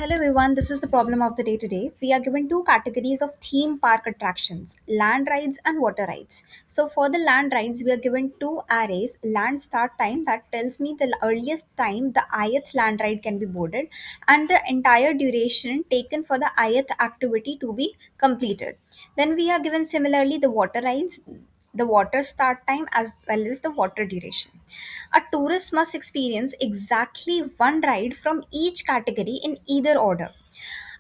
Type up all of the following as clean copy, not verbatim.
Hello everyone, this is the problem of the day today. We are given two categories of theme park attractions, land rides and water rides. So for the land rides, we are given two arrays, land start time that tells me the earliest time the ith land ride can be boarded and the entire duration taken for the ith activity to be completed. Then we are given similarly the water rides, the water start time as well as the water duration. A tourist must experience exactly one ride from each category in either order.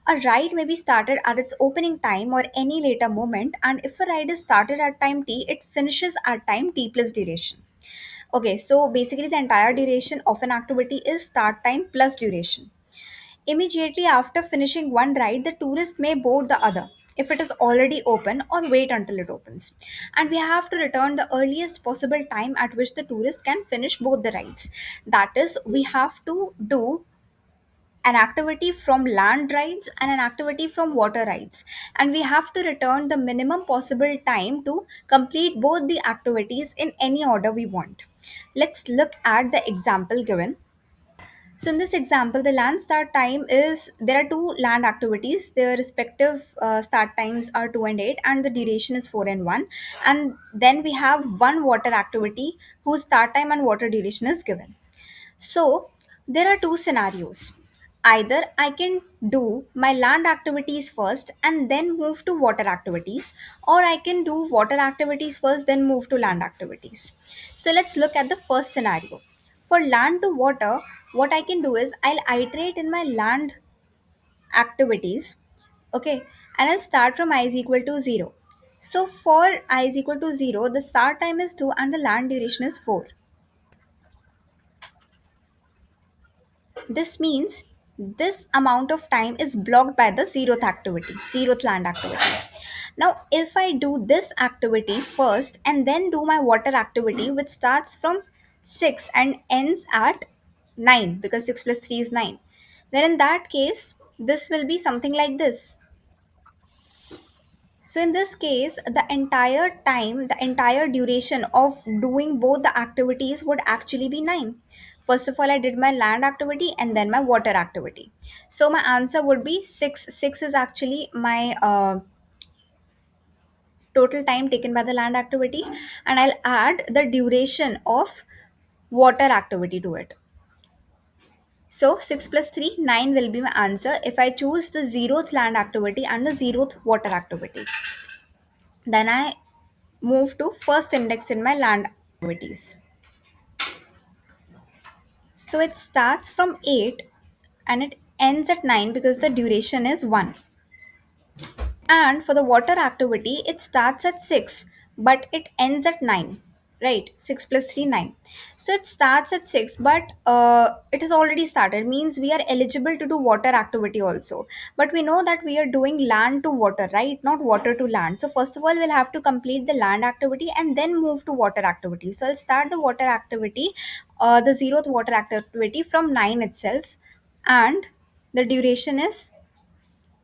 A ride may be started at its opening time or any later moment, and if a ride is started at time t, it finishes at time t plus duration. Okay, so basically, the entire duration of an activity is start time plus duration. Immediately after finishing one ride, the tourist may board the other if it is already open or wait until it opens. And we have to return the earliest possible time at which the tourist can finish both the rides. That is, we have to do an activity from land rides and an activity from water rides. And we have to return the minimum possible time to complete both the activities in any order we want. Let's look at the example given. So in this example, the land start time is there are two land activities. Their respective start times are 2 and 8, and the duration is 4 and 1. And then we have one water activity whose start time and water duration is given. So there are two scenarios. Either I can do my land activities first and then move to water activities, or I can do water activities first, then move to land activities. So let's look at the first scenario. For land to water, what I can do is I'll iterate in my land activities, okay, and I'll start from I is equal to 0. So for I is equal to 0, the start time is 2 and the land duration is 4. This means this amount of time is blocked by the zeroth activity, zeroth land activity. Now, if I do this activity first and then do my water activity, which starts from 6 and ends at 9, because 6 plus 3 is 9, then in that case, this will be something like this. So in this case, the entire time, the entire duration of doing both the activities would actually be 9. First of all, I did my land activity and then my water activity. So my answer would be 6. 6 is actually my total time taken by the land activity, and I'll add the duration of water activity to it. So 6 plus 3, 9 will be my answer if I choose the zeroth land activity and the zeroth water activity. Then I move to first index in my land activities. So it starts from 8 and it ends at 9 because the duration is 1. And for the water activity, it starts at 6 but it ends at 9. Right, 6 plus 3, 9. So it starts at 6, but it is already started, means we are eligible to do water activity also. But we know that we are doing land to water, right? Not water to land. So, first of all, we'll have to complete the land activity and then move to water activity. So, I'll start the water activity, the zeroth water activity from 9 itself, and the duration is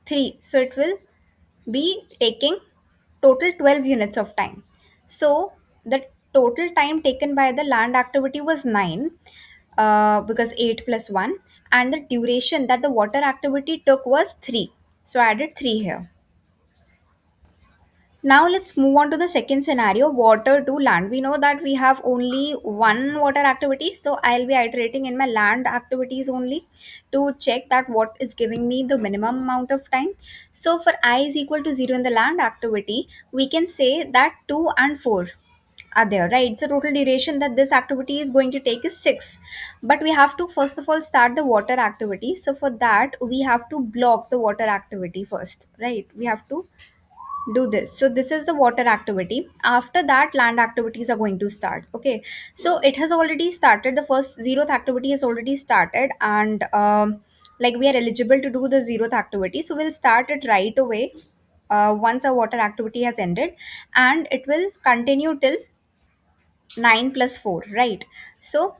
3. So, it will be taking total 12 units of time. So the total time taken by the land activity was 9, because 8 plus 1, and the duration that the water activity took was 3. So I added 3 here. Now let's move on to the second scenario, water to land. We know that we have only one water activity, so I'll be iterating in my land activities only to check that what is giving me the minimum amount of time. So for I is equal to 0 in the land activity, we can say that 2 and 4 are there, right? So total duration that this activity is going to take is 6. But we have to first of all start the water activity. So for that, we have to block the water activity first, right? We have to do this. So this is the water activity. After that, land activities are going to start. Okay, so it has already started. The first zeroth activity has already started, and like we are eligible to do the zeroth activity, so we'll start it right away. Once our water activity has ended, and it will continue till 9 plus 4, right? So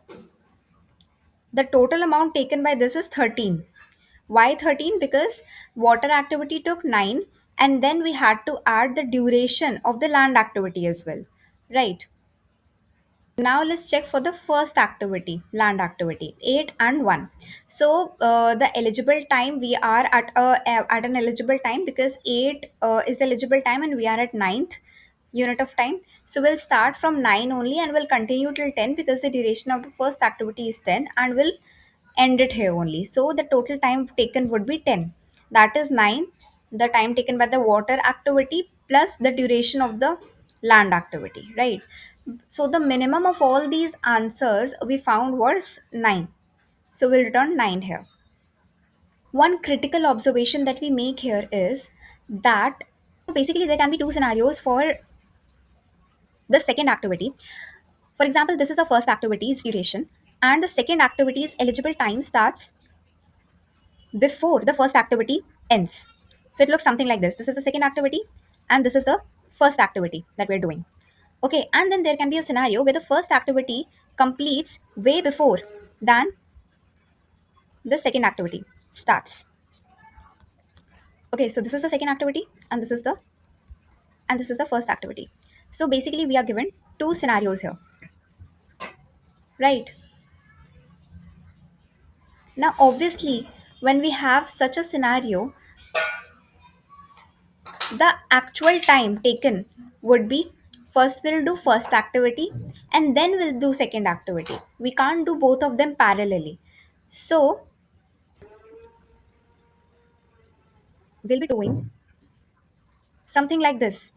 the total amount taken by this is 13. Why 13? Because water activity took 9, and then we had to add the duration of the land activity as well. Right. Now let's check for the first activity, land activity, 8 and 1. So the eligible time, we are at an eligible time because 8 is the eligible time and we are at ninth unit of time. So we'll start from 9 only and we'll continue till 10 because the duration of the first activity is 10, and we'll end it here only. So the total time taken would be 10. That is 9, the time taken by the water activity plus the duration of the land activity, right? So the minimum of all these answers we found was 9. So we'll return 9 here. One critical observation that we make here is that basically there can be two scenarios for the second activity. For example, this is a first activity, its duration, and the second activity's eligible time starts before the first activity ends. So it looks something like this. This is the second activity, and this is the first activity that we're doing. Okay, and then there can be a scenario where the first activity completes way before than the second activity starts. Okay, so this is the second activity, and this is the first activity. So basically, we are given two scenarios here, right? Now, obviously, when we have such a scenario, the actual time taken would be first we'll do first activity and then we'll do second activity. We can't do both of them parallelly. So we'll be doing something like this.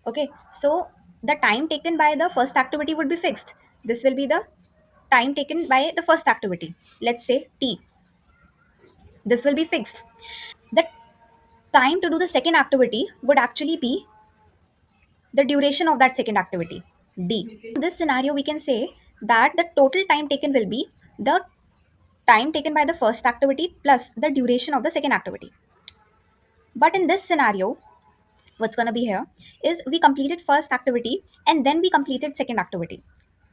Okay, so the time taken by the first activity would be fixed. This will be the time taken by the first activity. Let's say T. This will be fixed. The time to do the second activity would actually be the duration of that second activity, D. In this scenario, we can say that the total time taken will be the time taken by the first activity plus the duration of the second activity. But in this scenario, what's going to be here is we completed first activity and then we completed second activity,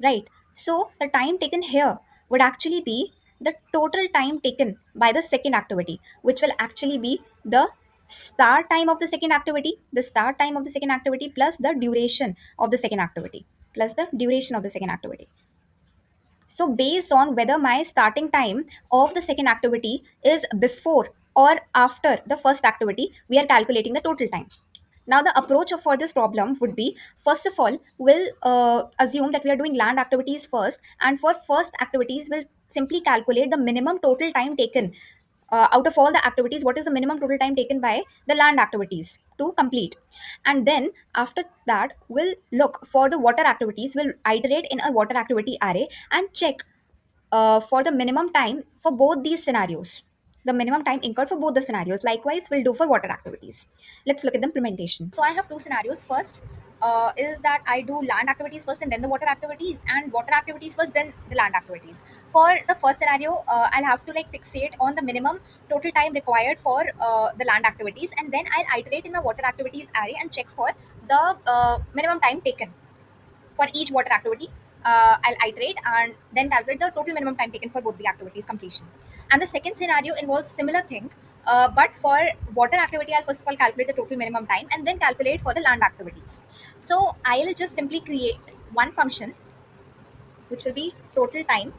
right? So the time taken here would actually be the total time taken by the second activity, which will actually be the start time of the second activity, the start time of the second activity plus the duration of the second activity, plus the duration of the second activity. So, based on whether my starting time of the second activity is before or after the first activity, we are calculating the total time. Now, the approach for this problem would be, first of all, we'll assume that we are doing land activities first, and for first activities, we'll simply calculate the minimum total time taken out of all the activities. What is the minimum total time taken by the land activities to complete? And then after that, we'll look for the water activities. We'll iterate in a water activity array and check for the minimum time for both these scenarios, the minimum time incurred for both the scenarios. Likewise, we'll do for water activities. Let's look at the implementation. So I have two scenarios. First is that I do land activities first and then the water activities, and water activities first, then the land activities. For the first scenario, I'll have to like fixate on the minimum total time required for the land activities, and then I'll iterate in the water activities array and check for the minimum time taken for each water activity. I'll iterate and then calculate the total minimum time taken for both the activities completion. And the second scenario involves similar thing, but for water activity, I'll first of all calculate the total minimum time and then calculate for the land activities. So I'll just simply create one function which will be total time,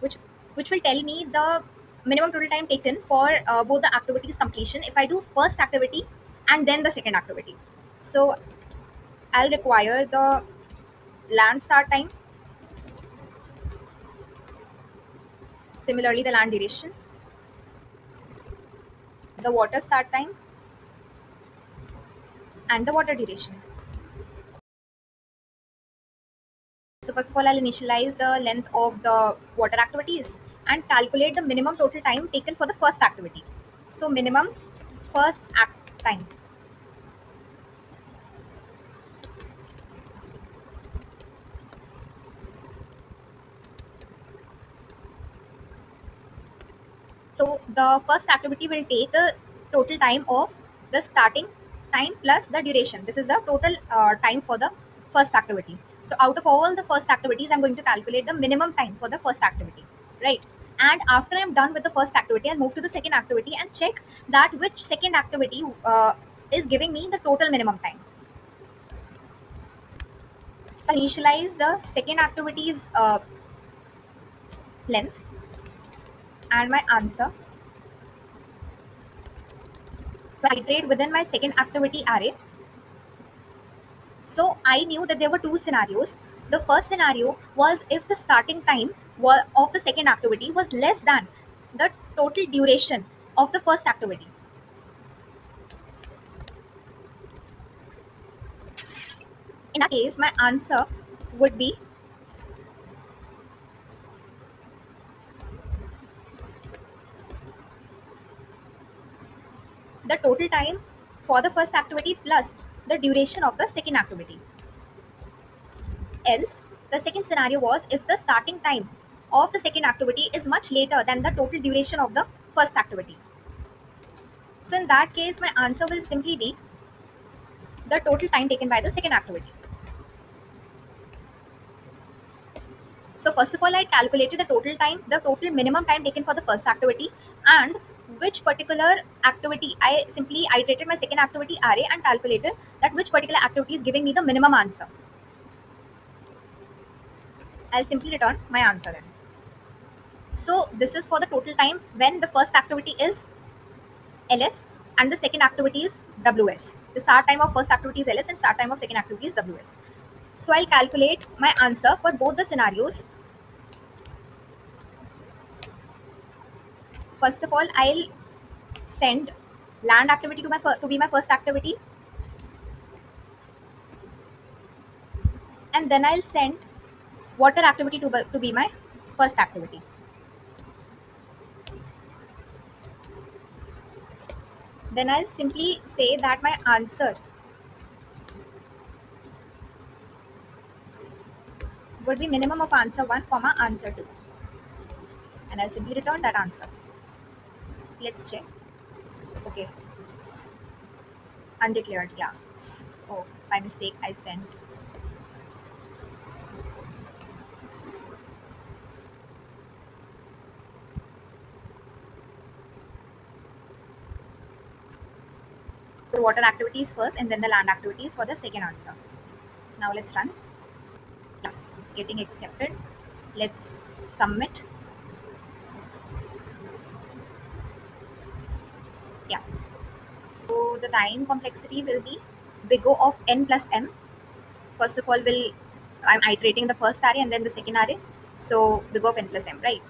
which which will tell me the minimum total time taken for both the activities completion if I do first activity and then the second activity. So I'll require the land start time, similarly the land duration, the water start time, and the water duration. So first of all, I'll initialize the length of the water activities and calculate the minimum total time taken for the first activity. So minimum first act time. So the first activity will take the total time of the starting time plus the duration. This is the total time for the first activity. So out of all the first activities, I'm going to calculate the minimum time for the first activity, right? And after I'm done with the first activity, I'll move to the second activity and check that which second activity is giving me the total minimum time. So I initialize the second activity's length and my answer. So I iterate within my second activity array. So I knew that there were two scenarios. The first scenario was if the starting time of the second activity was less than the total duration of the first activity. In that case, my answer would be the total time for the first activity plus the duration of the second activity. Else, the second scenario was if the starting time of the second activity is much later than the total duration of the first activity. So in that case, my answer will simply be the total time taken by the second activity. So first of all, I calculated the total minimum time taken for the first activity, and which particular activity. I simply iterated my second activity array and calculated that which particular activity is giving me the minimum answer. I'll simply return my answer then. So this is for the total time when the first activity is ls and the second activity is ws. The start time of first activity is ls and start time of second activity is ws. So I'll calculate my answer for both the scenarios. First of all, I'll send land activity to to be my first activity, and then I'll send water activity to be my first activity. Then I'll simply say that my answer would be minimum of answer 1 comma answer 2, and I'll simply return that answer. Let's check. Okay, undeclared, yeah. Oh, by mistake I sent. So water activities first and then the land activities for the second answer. Now let's run. Yeah, it's getting accepted. Let's submit. Yeah. So the time complexity will be big O of n plus m. First of all, I'm iterating the first array and then the second array. So big O of n plus m, right?